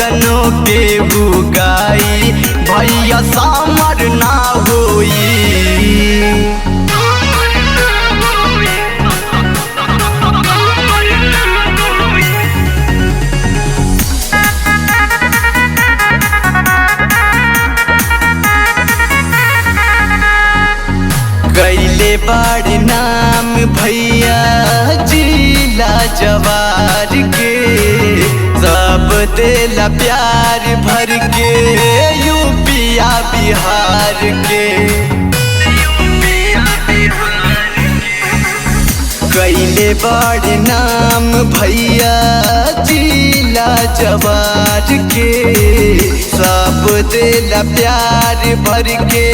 तनो के गाई भैया सामर ना होई। कैले बड़ नाम भैया जिला जवार के, सब देला प्यार भर के यूपिया बिहार के। कैले बड़ नाम भैया जिला जवार के, सब देला प्यार भर के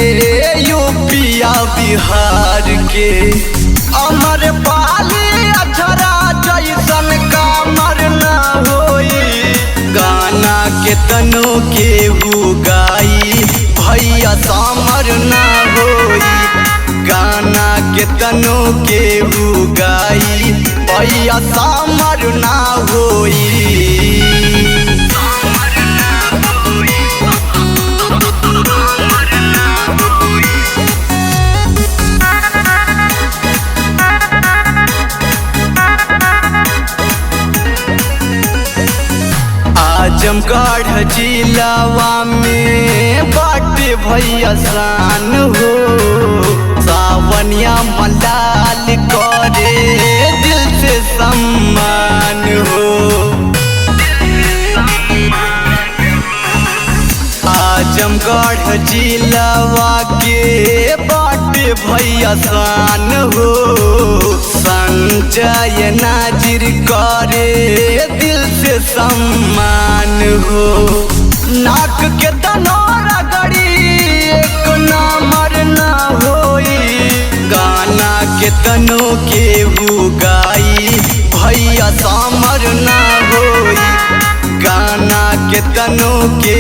यूपिया बिहार के। अमर पाली अछरा जैसन कामर ना होई, गाना के तनो के गाई भैया सामर ना होई। गाना के तनो के गाई भैया सामर ना होई। आजमगढ़ जिलावा में बाटे भैया शान हो, सावनिया मलाल करे दिल से सम्मान हो। आजमगढ़ जिलावा के बाटे भैया शान हो, संजय नाजिर करे दिल से सम्मान हो। नाक के तनोरा गड़ी एक नामर ना होई, गाना के तनो के गाई भैया सामर ना होई। गाना के तनो के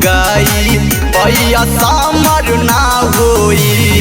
गाई भैया सामर ना होई।